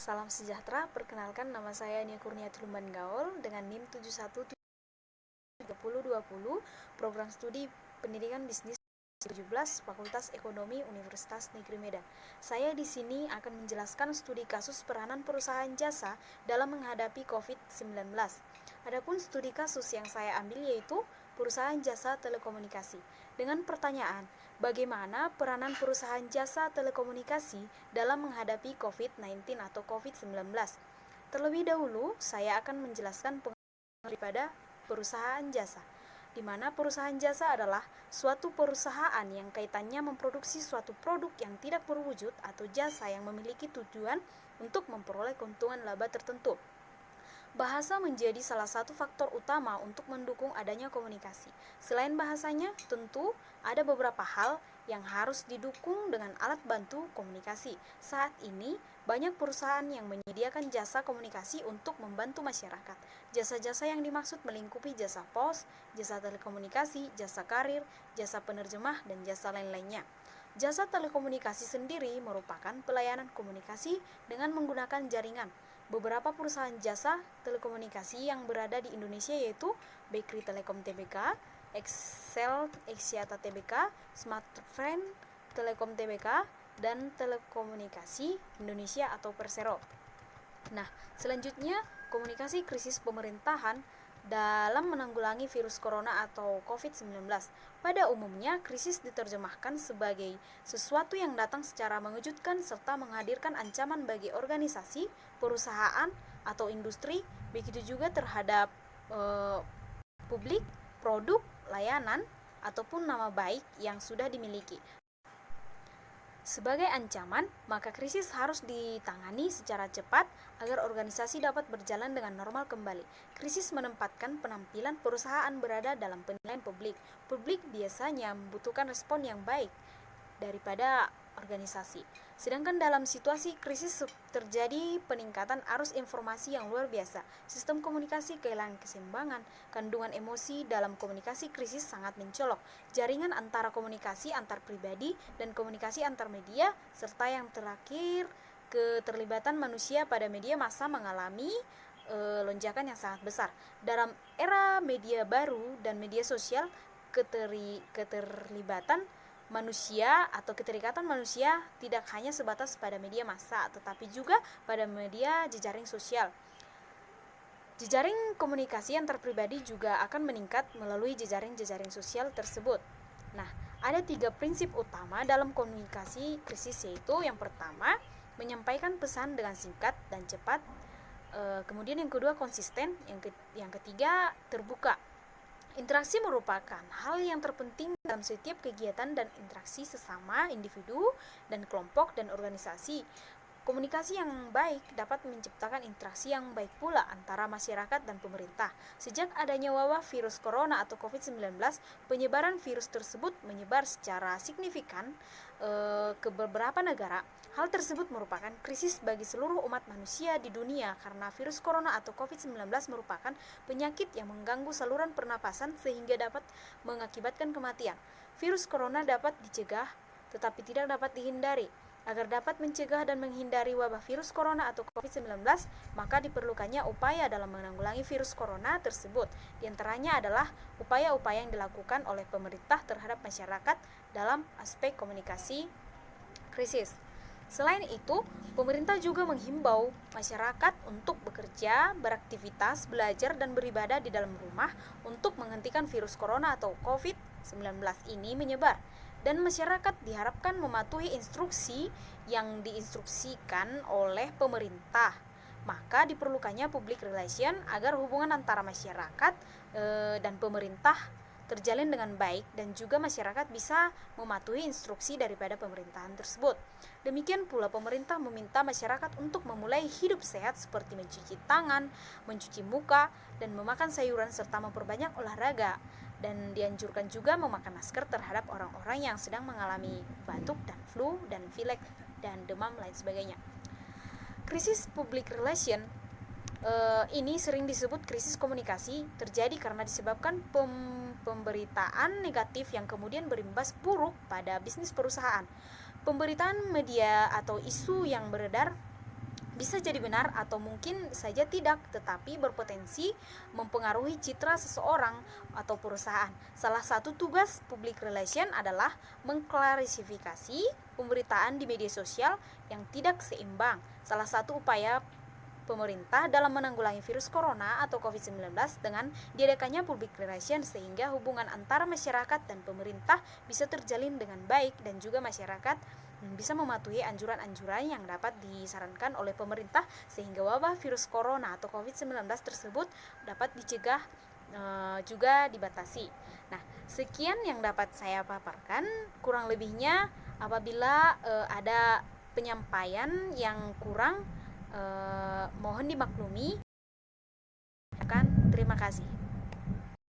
Salam sejahtera, perkenalkan nama saya Nia Kurniati Lumban Gaul dengan NIM 713020, Program Studi Pendidikan Bisnis 17, Fakultas Ekonomi Universitas Negeri Medan. Saya di sini akan menjelaskan studi kasus peranan perusahaan jasa dalam menghadapi COVID-19. Adapun studi kasus yang saya ambil yaitu perusahaan jasa telekomunikasi. Dengan pertanyaan, bagaimana peranan perusahaan jasa telekomunikasi dalam menghadapi COVID-19 atau COVID-19? Terlebih dahulu, saya akan menjelaskan pengertian daripada perusahaan jasa, di mana perusahaan jasa adalah suatu perusahaan yang kaitannya memproduksi suatu produk yang tidak berwujud atau jasa yang memiliki tujuan untuk memperoleh keuntungan laba tertentu. Bahasa menjadi salah satu faktor utama untuk mendukung adanya komunikasi. Selain bahasanya, tentu ada beberapa hal yang harus didukung dengan alat bantu komunikasi. Saat ini, banyak perusahaan yang menyediakan jasa komunikasi untuk membantu masyarakat. Jasa-jasa yang dimaksud melingkupi jasa pos, jasa telekomunikasi, jasa karir, jasa penerjemah, dan jasa lain-lainnya. Jasa telekomunikasi sendiri merupakan pelayanan komunikasi dengan menggunakan jaringan. Beberapa perusahaan jasa telekomunikasi yang berada di Indonesia yaitu Bakery Telekom Tbk, Excel Axiata Tbk, Smartfren Telekom Tbk, dan Telekomunikasi Indonesia atau Persero. Nah, selanjutnya komunikasi krisis pemerintahan dalam menanggulangi virus corona atau COVID-19. Pada umumnya, krisis diterjemahkan sebagai sesuatu yang datang secara mengejutkan serta menghadirkan ancaman bagi organisasi, perusahaan, atau industri, begitu juga terhadap publik, produk, layanan, ataupun nama baik yang sudah dimiliki. Sebagai ancaman, maka krisis harus ditangani secara cepat agar organisasi dapat berjalan dengan normal kembali. Krisis menempatkan penampilan perusahaan berada dalam penilaian publik. Publik biasanya membutuhkan respon yang baik daripada organisasi. Sedangkan dalam situasi krisis terjadi peningkatan arus informasi yang luar biasa. Sistem komunikasi kehilangan keseimbangan. Kandungan emosi dalam komunikasi krisis sangat mencolok. Jaringan antara komunikasi antar pribadi dan komunikasi antar media, serta yang terakhir, keterlibatan manusia pada media massa mengalami lonjakan yang sangat besar. Dalam era media baru dan media sosial, keterlibatan manusia atau keterikatan manusia tidak hanya sebatas pada media massa, tetapi juga pada media jejaring sosial. Jejaring komunikasi antar pribadi juga akan meningkat melalui jejaring-jejaring sosial tersebut. Nah, ada 3 prinsip utama dalam komunikasi krisis, yaitu yang pertama, menyampaikan pesan dengan singkat dan cepat. Kemudian yang kedua, konsisten. Yang ketiga, terbuka. Interaksi merupakan hal yang terpenting dalam setiap kegiatan dan interaksi sesama individu dan kelompok dan organisasi. Komunikasi yang baik dapat menciptakan interaksi yang baik pula antara masyarakat dan pemerintah. Sejak adanya wabah virus corona atau COVID-19, penyebaran virus tersebut menyebar secara signifikan ke beberapa negara. Hal tersebut merupakan krisis bagi seluruh umat manusia di dunia karena virus corona atau COVID-19 merupakan penyakit yang mengganggu saluran pernapasan sehingga dapat mengakibatkan kematian. Virus corona dapat dicegah tetapi tidak dapat dihindari. Agar dapat mencegah dan menghindari wabah virus corona atau COVID-19, maka diperlukannya upaya dalam menanggulangi virus corona tersebut. Di antaranya adalah upaya-upaya yang dilakukan oleh pemerintah terhadap masyarakat dalam aspek komunikasi krisis. Selain itu, pemerintah juga menghimbau masyarakat untuk bekerja, beraktivitas, belajar, dan beribadah di dalam rumah untuk menghentikan virus corona atau COVID-19 ini menyebar. Dan masyarakat diharapkan mematuhi instruksi yang diinstruksikan oleh pemerintah. Maka diperlukannya public relation agar hubungan antara masyarakat dan pemerintah terjalin dengan baik dan juga masyarakat bisa mematuhi instruksi daripada pemerintahan tersebut. Demikian pula pemerintah meminta masyarakat untuk memulai hidup sehat seperti mencuci tangan, mencuci muka, dan memakan sayuran serta memperbanyak olahraga. Dan dianjurkan juga memakai masker terhadap orang-orang yang sedang mengalami batuk dan flu dan pilek dan demam lain sebagainya. Krisis public relation ini sering disebut krisis komunikasi, terjadi karena disebabkan pemberitaan negatif yang kemudian berimbas buruk pada bisnis perusahaan. Pemberitaan media atau isu yang beredar bisa jadi benar atau mungkin saja tidak, tetapi berpotensi mempengaruhi citra seseorang atau perusahaan. Salah satu tugas public relation adalah mengklarifikasi pemberitaan di media sosial yang tidak seimbang. Salah satu upaya pemerintah dalam menanggulangi virus corona atau COVID-19 dengan diadakannya public relation, sehingga hubungan antara masyarakat dan pemerintah bisa terjalin dengan baik dan juga masyarakat bisa mematuhi anjuran-anjuran yang dapat disarankan oleh pemerintah, sehingga wabah virus corona atau COVID-19 tersebut dapat dicegah juga dibatasi. Nah, sekian yang dapat saya paparkan. Kurang lebihnya apabila ada penyampaian yang kurang, mohon dimaklumi. Terima kasih.